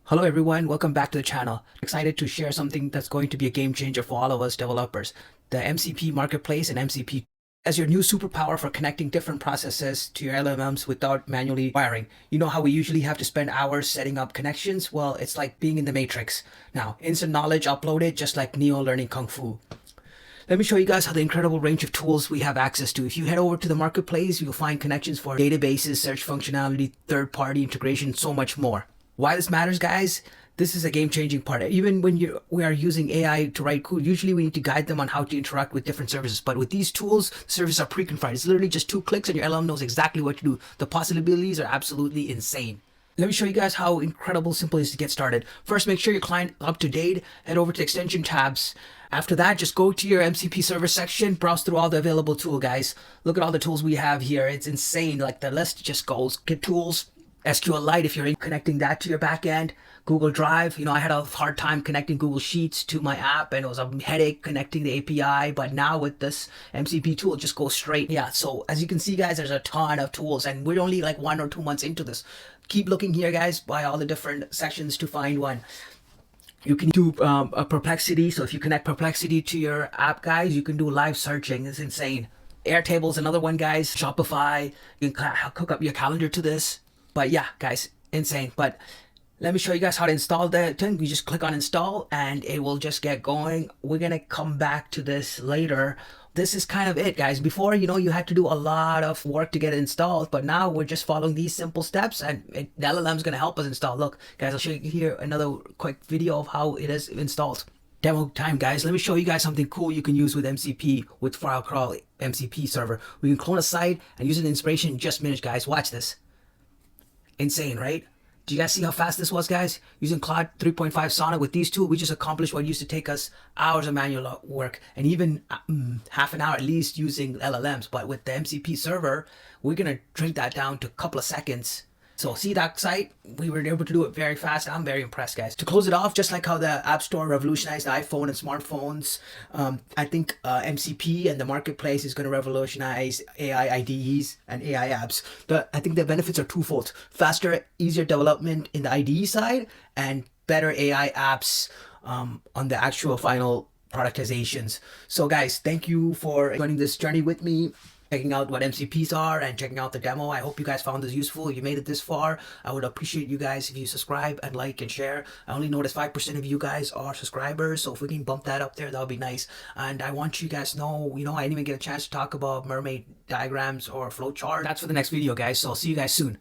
Hello everyone, welcome back to the channel. Excited to share something that's going to be a game changer for all of us developers. The MCP Marketplace and MCP as your new superpower for connecting different processes to your LLMs without manually wiring. You know how we usually have to spend hours setting up connections? Well, it's like being in the Matrix. Now, instant knowledge uploaded just like Neo learning Kung Fu. Let me show you guys how the incredible range of tools we have access to. If you head over to the marketplace, you'll find connections for databases, search functionality, third-party integration, so much more. Why this matters, guys? This is a game-changing part. Even when we are using AI to write code, usually we need to guide them on how to interact with different services. But with these tools, services are pre-configured. It's literally just 2 clicks and your LLM knows exactly what to do. The possibilities are absolutely insane. Let me show you guys how incredible simple it is to get started. First, make sure your client is up to date. Head over to extension tabs. After that, just go to your MCP server section, browse through all the available tools, guys. Look at all the tools we have here. It's insane. Like the list just goes. Get tools. SQLite if you're connecting that to your backend. Google Drive, I had a hard time connecting Google Sheets to my app and it was a headache connecting the API, but now with this MCP tool, it just goes straight. Yeah, so as you can see, guys, there's a ton of tools and we're only like 1 or 2 months into this. Keep looking here, guys, by all the different sections to find one. You can do a Perplexity, so if you connect Perplexity to your app, guys, you can do live searching. It's insane. Airtable is another one, guys. Shopify, you can hook up your calendar to this. But yeah, guys, insane. But let me show you guys how to install the thing. You just click on install and it will just get going. We're going to come back to this later. This is kind of it, guys. Before, you had to do a lot of work to get it installed, but now we're just following these simple steps and the LLM is going to help us install. Look, guys, I'll show you here another quick video of how it is installed. Demo time, guys. Let me show you guys something cool you can use with MCP, with FileCrawl MCP server. We can clone a site and use it in inspiration in just minutes, guys. Watch this. Insane, right? Do you guys see how fast this was, guys? Using Claude 3.5 Sonnet with these two, we just accomplished what used to take us hours of manual work and even half an hour at least using LLMs. But with the MCP server, we're going to shrink that down to a couple of seconds. So see that site? We were able to do it very fast. I'm very impressed, guys. To close it off, just like how the App Store revolutionized the iPhone and smartphones, I think MCP and the marketplace is going to revolutionize AI IDEs and AI apps. I think the benefits are twofold. Faster, easier development in the IDE side and better AI apps on the actual final productizations. So guys, thank you for joining this journey with me, checking out what MCPs are and checking out the demo. I hope you guys found this useful. If you made it this far, I would appreciate you guys if you subscribe and like and share. I only noticed 5% of you guys are subscribers, so if we can bump that up there, that would be nice. And I want you guys to know, I didn't even get a chance to talk about mermaid diagrams or flowchart. That's for the next video, guys, so I'll see you guys soon.